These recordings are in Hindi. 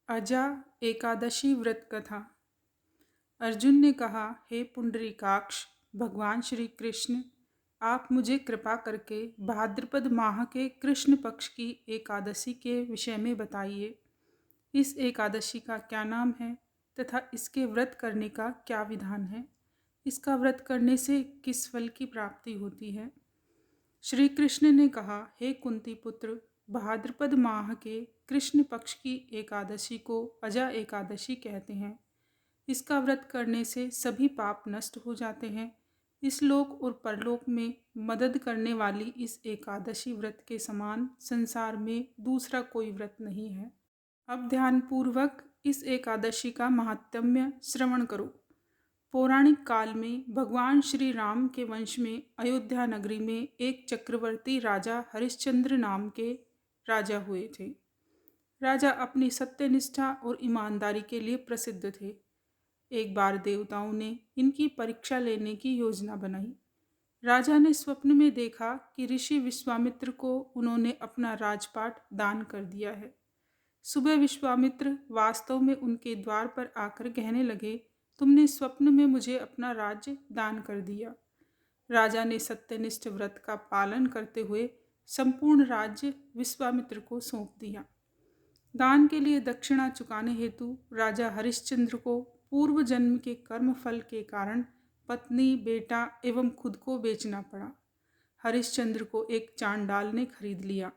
अजा एकादशी व्रत कथा। अर्जुन ने कहा, हे पुंडरीकाक्ष, भगवान श्री कृष्ण, आप मुझे कृपा करके भाद्रपद माह के कृष्ण पक्ष की एकादशी के विषय में बताइए। इस एकादशी का क्या नाम है तथा इसके व्रत करने का क्या विधान है। इसका व्रत करने से किस फल की प्राप्ति होती है। श्री कृष्ण ने कहा, हे कुंती पुत्र, भाद्रपद माह के कृष्ण पक्ष की एकादशी को अजा एकादशी कहते हैं। इसका व्रत करने से सभी पाप नष्ट हो जाते हैं। इस लोक और परलोक में मदद करने वाली इस एकादशी व्रत के समान संसार में दूसरा कोई व्रत नहीं है। अब ध्यानपूर्वक इस एकादशी का महात्म्य श्रवण करो। पौराणिक काल में भगवान श्री राम के वंश में अयोध्या नगरी में एक चक्रवर्ती राजा हरिश्चंद्र नाम के राजा हुए थे। राजा अपनी सत्यनिष्ठा और ईमानदारी के लिए प्रसिद्ध थे। एक बार देवताओं ने इनकी परीक्षा लेने की योजना बनाई। राजा ने स्वप्न में देखा कि ऋषि विश्वामित्र को उन्होंने अपना राजपाट दान कर दिया है। सुबह विश्वामित्र वास्तव में उनके द्वार पर आकर कहने लगे, तुमने स्वप्न में मुझे अपना राज्य दान कर दिया। राजा ने सत्यनिष्ठ व्रत का पालन करते हुए संपूर्ण राज्य विश्वामित्र को सौंप दिया। दान के लिए दक्षिणा चुकाने हेतु राजा हरिश्चंद्र को पूर्व जन्म के कर्म फल के कारण पत्नी, बेटा एवं खुद को बेचना पड़ा। हरिश्चंद्र को एक चांडाल ने खरीद लिया,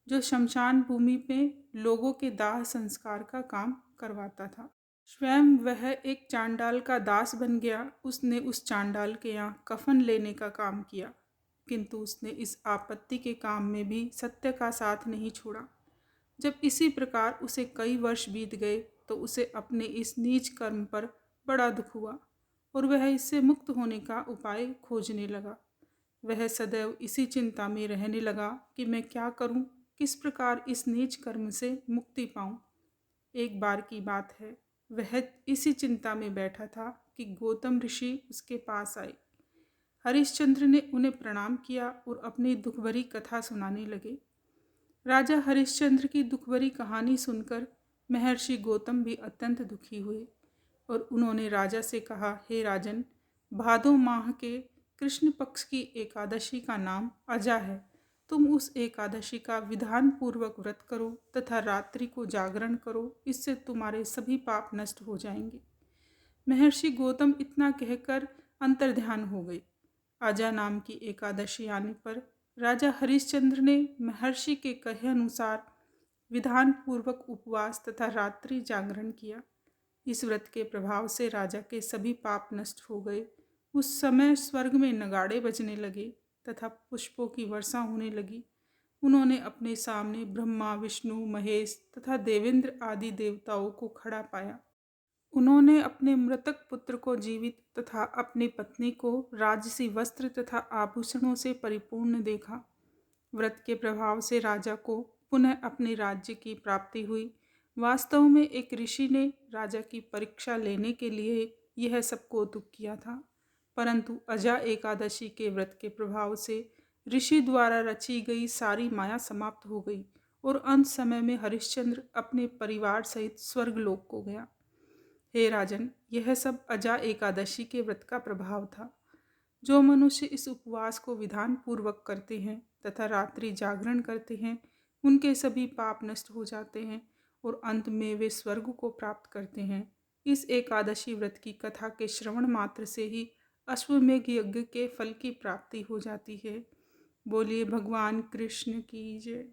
जो शमशान भूमि में लोगों के दाह संस्कार का काम करवाता था। स्वयं वह एक चांडाल का दास बन गया। उसने उस चांडाल के यहाँ कफन लेने का काम किया, किंतु उसने इस आपत्ति के काम में भी सत्य का साथ नहीं छोड़ा। जब इसी प्रकार उसे कई वर्ष बीत गए तो उसे अपने इस नीच कर्म पर बड़ा दुख हुआ और वह इससे मुक्त होने का उपाय खोजने लगा। वह सदैव इसी चिंता में रहने लगा कि मैं क्या करूं, किस प्रकार इस नीच कर्म से मुक्ति पाऊं। एक बार की बात है, वह इसी चिंता में बैठा था कि गौतम ऋषि उसके पास आए। हरिश्चंद्र ने उन्हें प्रणाम किया और अपनी दुखभरी कथा सुनाने लगे। राजा हरिश्चंद्र की दुखभरी कहानी सुनकर महर्षि गौतम भी अत्यंत दुखी हुए और उन्होंने राजा से कहा, हे राजन, भादो माह के कृष्ण पक्ष की एकादशी का नाम अजा है। तुम उस एकादशी का विधान पूर्वक व्रत करो तथा रात्रि को जागरण करो, इससे तुम्हारे सभी पाप नष्ट हो जाएंगे। महर्षि गौतम इतना कहकर अंतर्ध्यान हो गए। अजा नाम की एकादशी आने पर राजा हरिश्चंद्र ने महर्षि के कहे अनुसार विधान पूर्वक उपवास तथा रात्रि जागरण किया। इस व्रत के प्रभाव से राजा के सभी पाप नष्ट हो गए। उस समय स्वर्ग में नगाड़े बजने लगे तथा पुष्पों की वर्षा होने लगी। उन्होंने अपने सामने ब्रह्मा, विष्णु, महेश तथा देवेंद्र आदि देवताओं को खड़ा पाया। उन्होंने अपने मृतक पुत्र को जीवित तथा अपनी पत्नी को राजसी वस्त्र तथा आभूषणों से परिपूर्ण देखा। व्रत के प्रभाव से राजा को पुनः अपने राज्य की प्राप्ति हुई। वास्तव में एक ऋषि ने राजा की परीक्षा लेने के लिए यह सब कौतुक किया था, परंतु अजा एकादशी के व्रत के प्रभाव से ऋषि द्वारा रची गई सारी माया समाप्त हो गई और अंत समय में हरिश्चंद्र अपने परिवार सहित स्वर्गलोक को गया। हे राजन, यह सब अजा एकादशी के व्रत का प्रभाव था। जो मनुष्य इस उपवास को विधान पूर्वक करते हैं तथा रात्रि जागरण करते हैं, उनके सभी पाप नष्ट हो जाते हैं और अंत में वे स्वर्ग को प्राप्त करते हैं। इस एकादशी व्रत की कथा के श्रवण मात्र से ही अश्वमेघ यज्ञ के फल की प्राप्ति हो जाती है। बोलिए भगवान कृष्ण की जय।